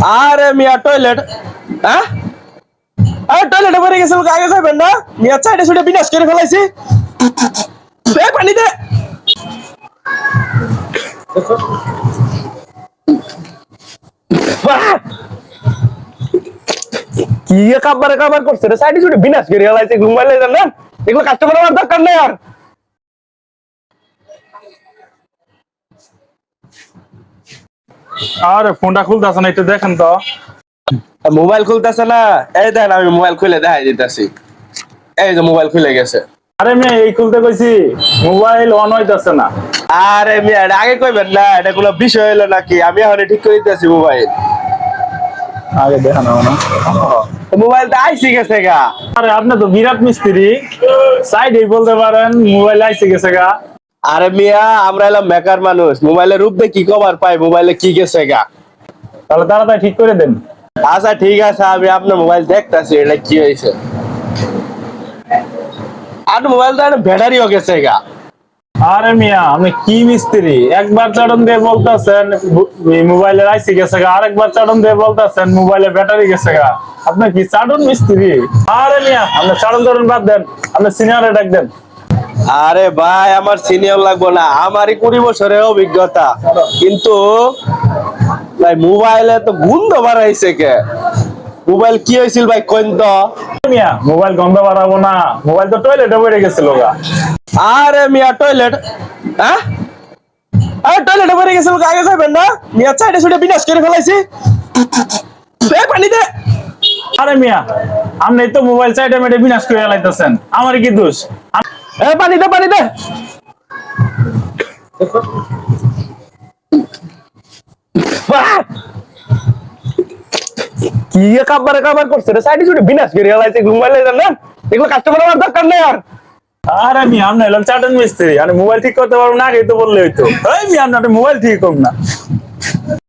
আরে মিয়া টয়লেট, হ্যাঁ আরে টয়লেটে পড়ে গেছে আগে কইবেন না মিয়া চাইটা ছুটে বিনাশ করে ফেলাইছি। পানি দে। কি কাবার কাবার করছে রে সাইডে ছুটে বিনাশ করে ফেলাইছে ঘুমাইলে জানেন এগুলো কাস্টমার আমার দরকার নেই আর। আরে ফোনটা খুলতেছে না, একটু দেখেন তো। মোবাইল খুলতেছে না, এই দেখেন আমি মোবাইল খুলে দেখাই দিতেছি। এই যে মোবাইল খুলে গেছে। আরে মেয়ে এই খুলতে কইছি, মোবাইল অন হইতাছে না। আরে মিয়া এটা আগে কইবেন না, এটা কোনো বিষয় হলো নাকি? আমি এখন ঠিক করে দিতেছি মোবাইল। আগে দেখেন না। মোবাইলটা আইসি গেছে গা। আরে আপনি তো বিরাট মিস্ত্রি, সাইডেই বলতে পারেন মোবাইল আইসে গেছে গা। আরে মিয়া আমরা এলাম বেকার মানুষ, মোবাইলের রূপ দিয়ে কি কভার পাই, মোবাইলে কি গেছে গা। তাহলে তাড়াতাড়ি ঠিক করে দেন। আচ্ছা ঠিক আছে, আমি আপনার মোবাইল দেখতেছি এটা কি হয়েছে। আর মোবাইলটা ব্যাটারিও গেছে গা। আরে মিয়া আপনি কি মিস্ত্রি, একবার চাটন দিয়ে বলতেছেন মোবাইলের আইসি গেছে গা, আরেকবার চাটন দিয়ে বলতেছেন মোবাইলের ব্যাটারি গেছে গা। আপনি কি চাটন মিস্ত্রি? আরে মিয়া আপনি চাটন চাটন বাদ দেন, আপনি সিনিয়রে ডাক দেন। আরে ভাই আমার সিনিয়র লাগবো না, আমারই 20 বছরের অভিজ্ঞতা, কিন্তু ভাই মোবাইলে তো গন্ধ বাড়াইছে কে? মোবাইল কি হয়েছিল ভাই কোন তো? মিয়া মোবাইল গন্ধ বাড়াবো না, মোবাইল তো টয়লেটে পড়ে গেছিল গা। আরে মিয়া টয়লেট, হ্যাঁ আরে টয়লেটে পড়ে গেছে আগে কইবেন না মিয়া চাইটা ছুটে বিনাশ করে ফেলাইছি। পানি দে। আরে মিয়া আপনি তো মোবাইল চাইটা মেটে বিনাশ করে লাইতেছেন, আমার কি দোষ? পানি দে পানি দে। কি কাবার কাবার করছে রে সাইডে ছুটে বিনাশ করে ফেলাইছে ঘুমাইলে জানেন এগুলো কাস্টমার আমার দরকার নেই আর। আরে মিয়া আপনি হলেন চাটন মিস্ত্রি, আমি মোবাইল ঠিক করতে পারবো না, আগেই তো বললে হইতো। এই মিয়া আপনি মোবাইল ঠিক করুন না।